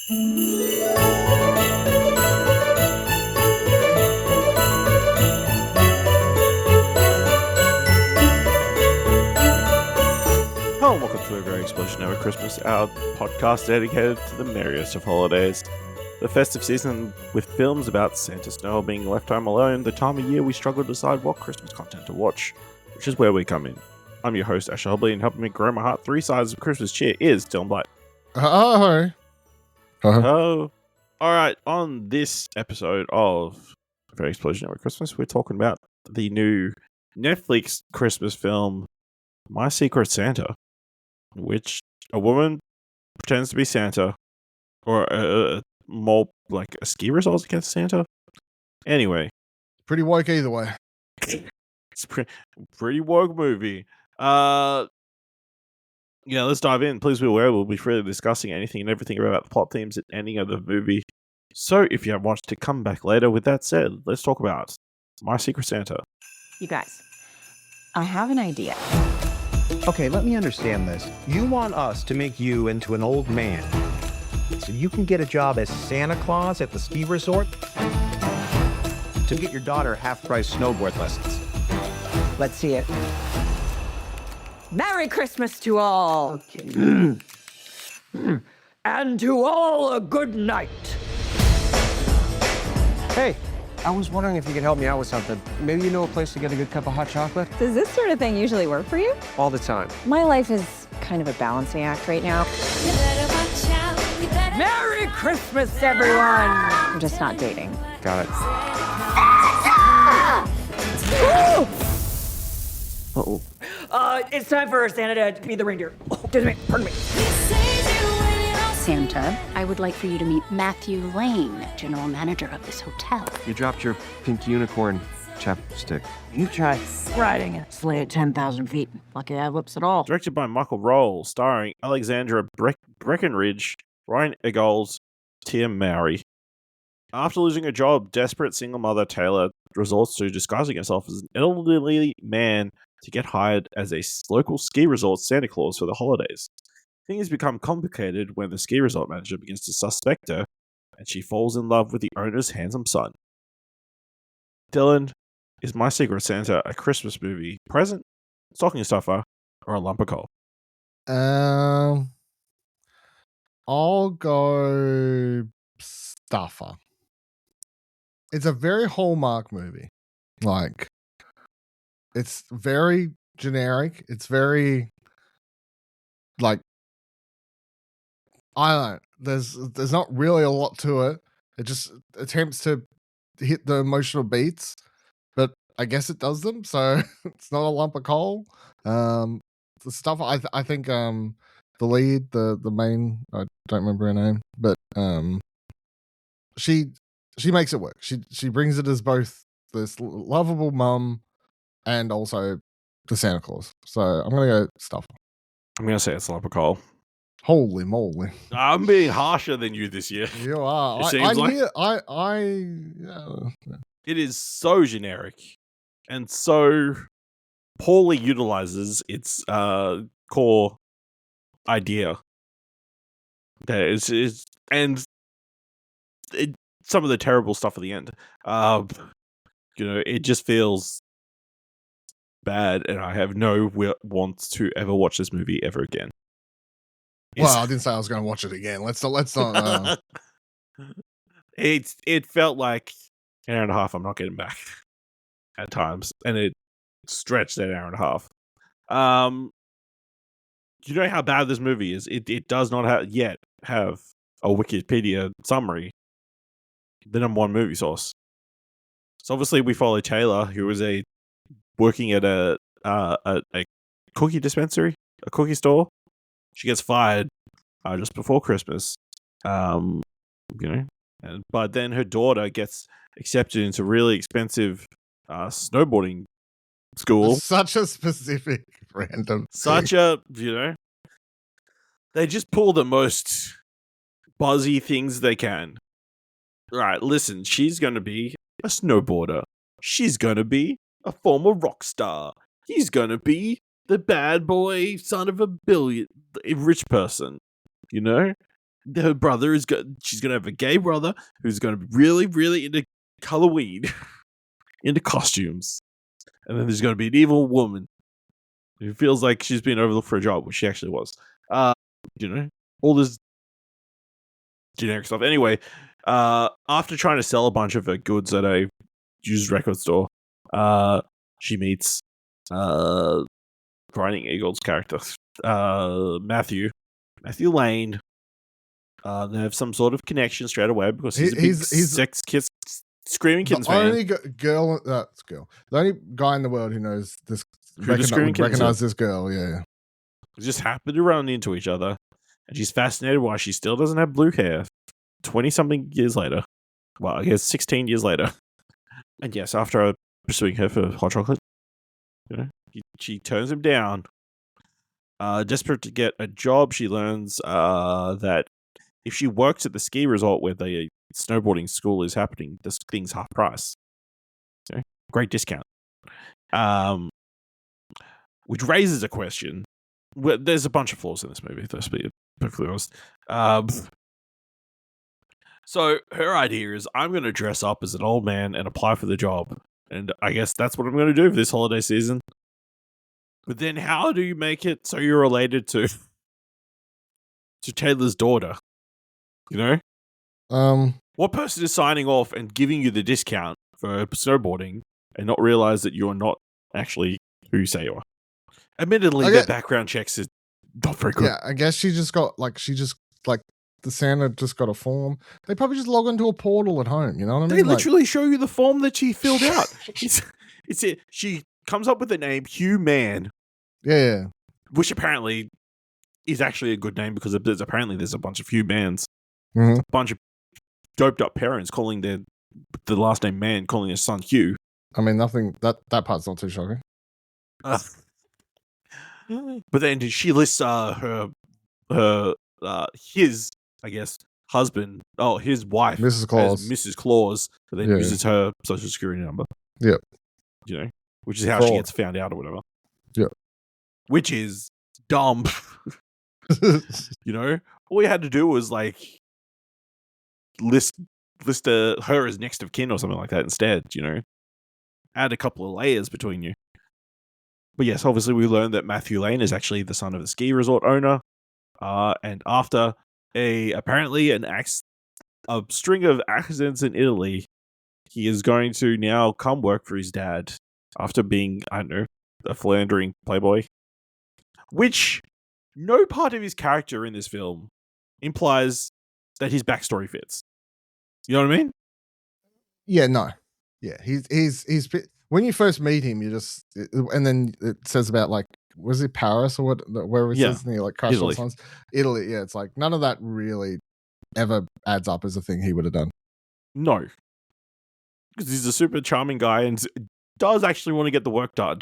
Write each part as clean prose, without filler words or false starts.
Hello and welcome to a very explosion over Christmas, our podcast dedicated to the merriest of holidays. The festive season with films about Santa Snow being left home alone, the time of year we struggle to decide what Christmas content to watch, which is where we come in. I'm your host, Ash Hobley, and helping me grow my heart three sides of Christmas cheer is Dylan Blight. Oh, alright, on this episode of A Very Explosion Over Christmas, we're talking about the new Netflix Christmas film, My Secret Santa, which a woman pretends to be Santa, or more like a ski resort against Santa. Anyway, pretty woke either way. It's pretty woke movie. Let's dive in. Please be aware we'll be freely discussing anything and everything about the plot themes and ending of the movie. So if you have watched it, come back later. With that said, let's talk about My Secret Santa. You guys, I have an idea. Okay, let me understand this. You want us to make you into an old man so you can get a job as Santa Claus at the ski resort? To get your daughter half-price snowboard lessons? Let's see it. Merry Christmas to all! Okay. And to all a good night. Hey, I was wondering if you could help me out with something. Maybe you know a place to get a good cup of hot chocolate? Does this sort of thing usually work for you? All the time. My life is kind of a balancing act right now. Merry Christmas, everyone! I'm just not dating. Got it. Uh-oh. It's time for Santa to be the reindeer. Oh, pardon me. Santa, I would like for you to meet Matthew Lane, general manager of this hotel. You dropped your pink unicorn chapstick. You try riding a sleigh at 10,000 feet. Lucky I have lips at all. Directed by Michael Rohl, starring Alexandra Breckenridge, Ryan Eggold, Mowry. After losing a job, desperate single mother Taylor resorts to disguising herself as an elderly man to get hired as a local ski resort Santa Claus for the holidays. Things become complicated when the ski resort manager begins to suspect her, and she falls in love with the owner's handsome son. Dylan, is My Secret Santa a Christmas movie, present, stocking stuffer, or a lump of coal? I'll go stuffer. It's a very Hallmark movie. Like, it's very generic. It's very, like, I don't know. There's not really a lot to it. It just attempts to hit the emotional beats, but I guess it does them. So it's not a lump of coal. The stuff I think the lead, the main, I don't remember her name, but she makes it work. She brings it as both this lovable mum and also the Santa Claus. So I'm gonna go stuffer. I'm going to say it's a lump of coal. Holy moly! I'm being harsher than you this year. You are. It seems like it is so generic and so poorly utilizes its core idea. There is and some of the terrible stuff at the end. It just feels bad, and I have no want to ever watch this movie ever again. Well, I didn't say I was going to watch it again. Let's not. It felt like an hour and a half. I'm not getting back at times, and it stretched that hour and a half. You know how bad this movie is. It does not have a Wikipedia summary. The number one movie source. So obviously we follow Taylor, who was working at a cookie dispensary, a cookie store. She gets fired just before Christmas, but then her daughter gets accepted into really expensive snowboarding school. Such a specific random. They just pull the most buzzy things they can. Right, listen, she's going to be a snowboarder. She's going to be a former rock star. He's going to be the bad boy son of a rich person, her brother is she's going to have a gay brother who's going to be really, really into Halloween, into costumes. And then there's going to be an evil woman who feels like she's been overlooked for a job, which she actually was. All this generic stuff. Anyway, after trying to sell a bunch of her goods at a used record store, she meets writing Eggold's character, Matthew Lane. They have some sort of connection straight away because he's sex kiss Screaming Kittens fan. The only girl, the only guy in the world who knows this, Screaming Kittens recognize this girl. Yeah, we just happen to run into each other, and she's fascinated why she still doesn't have blue hair. 20-something years later, well, I guess 16 years later, and yes, after pursuing her for hot chocolate, she turns him down. Desperate to get a job, she learns that if she works at the ski resort where the snowboarding school is happening, this thing's half price. Great discount. Which raises a question. Well, there's a bunch of flaws in this movie, let's be perfectly honest. So her idea is, I'm going to dress up as an old man and apply for the job. And I guess that's what I'm going to do for this holiday season. But then how do you make it so you're related to Taylor's daughter? What person is signing off and giving you the discount for snowboarding and not realize that you're not actually who you say you are? Admittedly, their background checks is not very good. Yeah, I guess she just got the Santa just got a form. They probably just log into a portal at home. You know what I mean? They literally show you the form that she filled out. It's it. She comes up with the name Hugh Man. Yeah. Which apparently is actually a good name because there's a bunch of Hugh Mans. Mm-hmm. A bunch of doped up parents calling the last name Man, calling their son Hugh. I mean, nothing, that part's not too shocking. But then she lists his, I guess, husband, his wife, Mrs. Claus. as Mrs. Claus, but then uses her social security number. Yep. Which is how she gets found out or whatever. Yep. Which is dumb. All you had to do was list her as next of kin or something like that instead. Add a couple of layers between you. But yes, obviously we learned that Matthew Lane is actually the son of the ski resort owner. And after a string of accidents in Italy, he is going to now come work for his dad after being, I don't know, a philandering playboy. Which no part of his character in this film implies that his backstory fits. You know what I mean? Yeah, no. Yeah, he's when you first meet him, and then it says about was it Paris or wherever it says in the crash Italy. Songs? Italy, yeah, it's none of that really ever adds up as a thing he would have done. No. Because he's a super charming guy and does actually want to get the work done.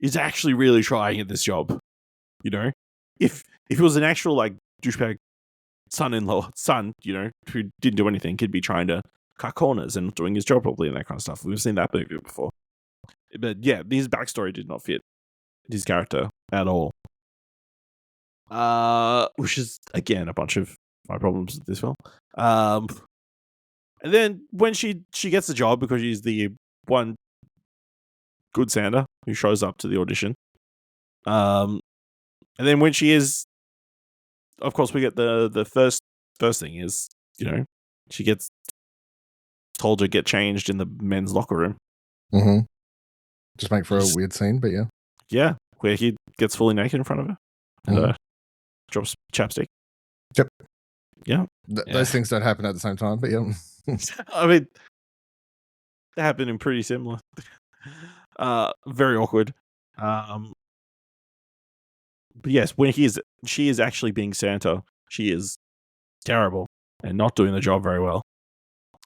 He's actually really trying at this job. If it was an actual douchebag son, who didn't do anything, he'd be trying to cut corners and not doing his job properly and that kind of stuff. We've seen that movie before. But yeah, his backstory did not fit his character at all. Which is, again, a bunch of my problems with this film. And then when she gets the job because she's the one good Santa who shows up to the audition. And then when she is, of course, we get the first thing is, she gets told to get changed in the men's locker room. Mm-hmm. Just make for a weird scene, but yeah. Yeah, where he gets fully naked in front of her and drops chapstick. Yep. Yeah. Those things don't happen at the same time, but yeah. I mean, they happen in pretty similar. Very awkward. But yes, when she is actually being Santa, she is terrible and not doing the job very well.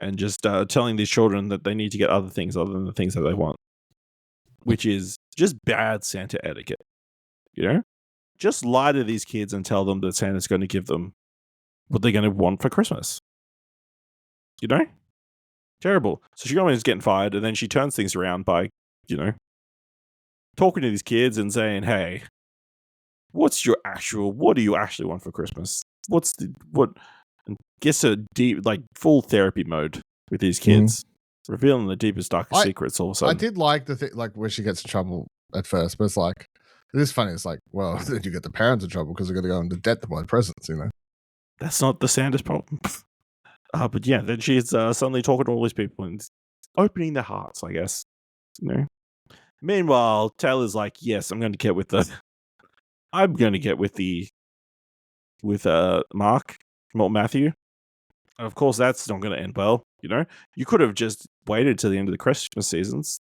And just telling these children that they need to get other things other than the things that they want. Which is just bad Santa etiquette. Just lie to these kids and tell them that Santa's going to give them what they're going to want for Christmas. Terrible. So she almost getting fired, and then she turns things around by, talking to these kids and saying, hey, what do you actually want for Christmas? what and gets a deep, like, full therapy mode with these kids, revealing the deepest, darkest secrets all of a sudden. I did like the thing, like, where she gets in trouble at first, but it's like, it is funny. It's like, well, then you get the parents in trouble because they're going to go into debt to buy presents, you know? That's not the Sanders problem. But yeah, then she's suddenly talking to all these people and opening their hearts, I guess. You know. Meanwhile, Taylor's like, yes, I'm going to get with Matthew. And of course, that's not going to end well. You know, you could have just waited till the end of the Christmas seasons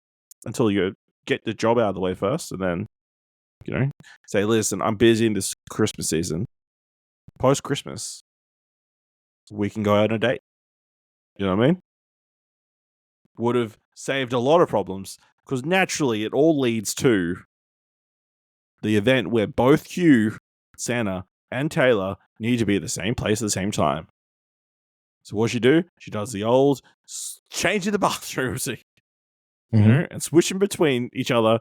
until you get the job out of the way first, and then, you know, say, listen, I'm busy in this Christmas season. Post Christmas, we can go out on a date. You know what I mean? Would have saved a lot of problems, because naturally it all leads to the event where both Hugh, Santa, and Taylor need to be at the same place at the same time. So what she do? She does the old change in the bathroom, you know, and switching between each other,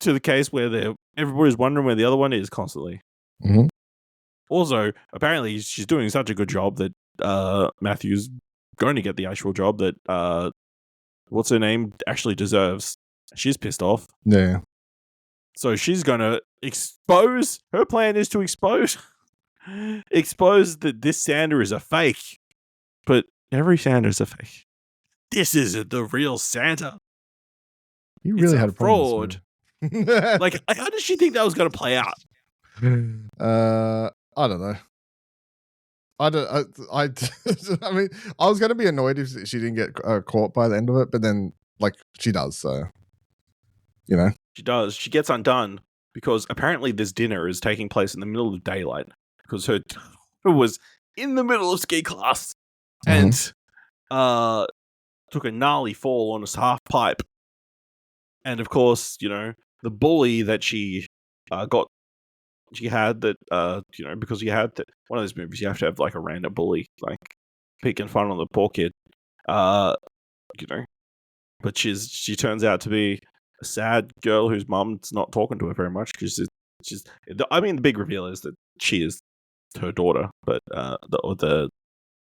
to the case where everybody's wondering where the other one is constantly. Also, apparently she's doing such a good job that Matthew's going to get the actual job that what's her name actually deserves. She's pissed off. Yeah. So she's going to expose. Her plan is to expose that this Santa is a fake. But every Santa is a fake. This isn't the real Santa. You really had a fraud. Like, how did she think that was going to play out? I don't know. I mean, I was going to be annoyed if she didn't get caught by the end of it, but then, like, she does, so, you know. She does. She gets undone because apparently this dinner is taking place in the middle of daylight because her was in the middle of ski class and took a gnarly fall on his half pipe. And, of course, you know, the bully that she had that, you know, because you had one of those movies, you have to have like a random bully, like picking fun on the poor kid, you know. But she turns out to be a sad girl whose mum's not talking to her very much because I mean, the big reveal is that she is her daughter, but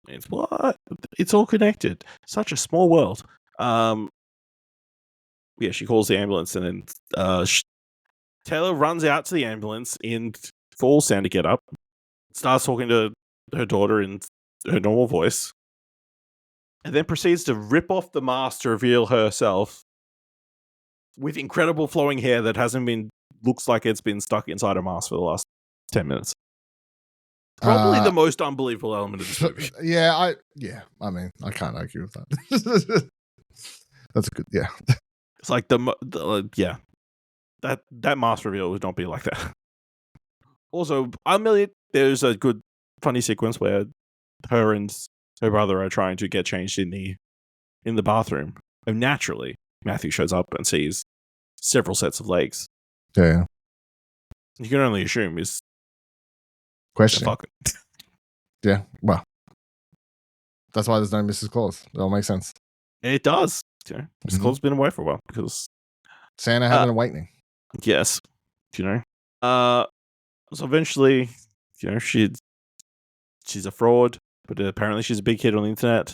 it's all connected. Such a small world. Yeah, she calls the ambulance and then Taylor runs out to the ambulance in full Santa getup, starts talking to her daughter in her normal voice, and then proceeds to rip off the mask to reveal herself with incredible flowing hair that looks like it's been stuck inside a mask for the last 10 minutes. Probably the most unbelievable element of this movie. I mean, I can't argue with that. That's good, yeah. It's like that mask reveal would not be like that. Also, there's a good funny sequence where her and her brother are trying to get changed in the bathroom. And naturally, Matthew shows up and sees several sets of legs. Yeah. You can only assume is question. Fucking. Yeah, well, that's why there's no Mrs. Claus. That all makes sense. It does. You know, Mrs. Claus has been away for a while because Santa had an awakening. Yes, you know. So eventually, you know, she's a fraud, but apparently she's a big hit on the internet.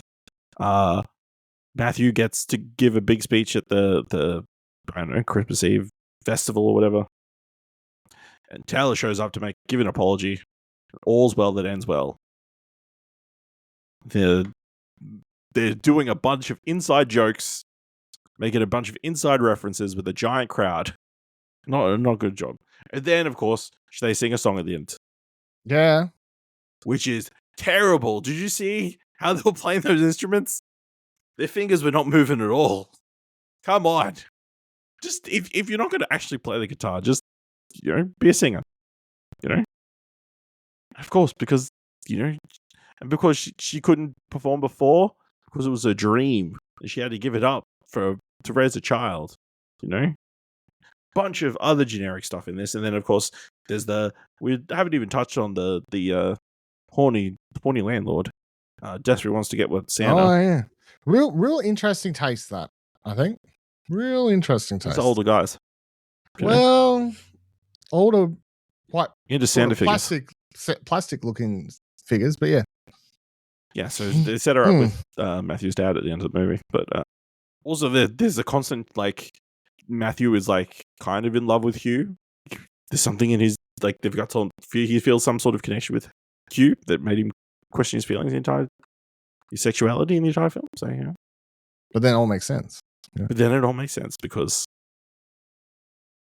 Matthew gets to give a big speech at the I don't know, Christmas Eve festival or whatever, and Taylor shows up to give an apology. All's well that ends well. They're doing a bunch of inside jokes, making a bunch of inside references with a giant crowd. Not a good job. And then, of course, they sing a song at the end. Yeah. Which is terrible. Did you see how they were playing those instruments? Their fingers were not moving at all. Come on. Just, if you're not going to actually play the guitar, just, you know, be a singer. You know? Of course, because, you know, and because she couldn't perform before, because it was a dream. And she had to give it up to raise a child. You know? Bunch of other generic stuff in this, and then of course there's we haven't even touched on the horny landlord. Desperately wants to get with Santa. Oh yeah, real interesting taste, that I think. Real interesting taste. It's older guys. Well, older, quite into Santa figures. plastic plastic looking figures, but yeah. Yeah, so they set her up with Matthew's dad at the end of the movie. But also, there's a constant, like, Matthew is, like, kind of in love with Hugh. There's something in his, like, they've got some, he feels some sort of connection with Hugh that made him question his feelings his sexuality in the entire film. So, yeah. But then it all makes sense. Yeah. But then it all makes sense because,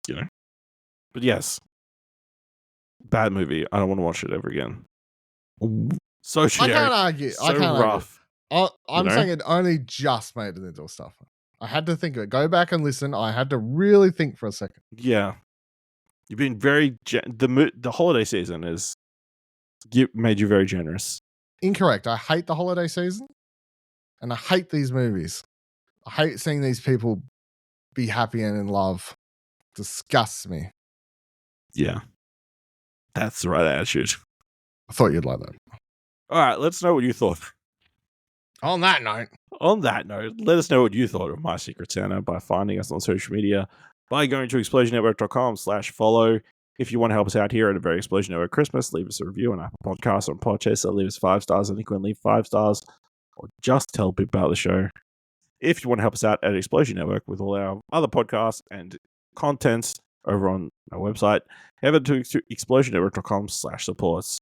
you know. But yes, bad movie. I don't want to watch it ever again. So I can't argue. So I can't rough. argue. I'm You know? saying it only just made it into a stuff. I had to think of it. Go back and listen. I had to really think for a second. Yeah, you've been very the holiday season has made you very generous. Incorrect. I hate the holiday season, and I hate these movies. I hate seeing these people be happy and in love. Disgusts me. Yeah, that's the right attitude. I thought you'd like that. All right, let's know what you thought. On that note, let us know what you thought of My Secret Santa by finding us on social media, by going to explosionnetwork.com/follow. If you want to help us out here at a very Explosion Network Christmas, leave us a review on Apple Podcasts or on Podchaser. Leave us 5 stars. I think we can leave 5 stars, or just tell people about the show. If you want to help us out at Explosion Network with all our other podcasts and contents over on our website, head over to explosionnetwork.com/supports.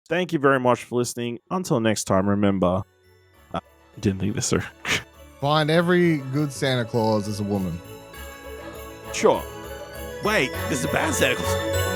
Thank you very much for listening. Until next time, remember, didn't think this through. find every good Santa Claus as a woman. Sure. Wait, this is a bad Santa Claus.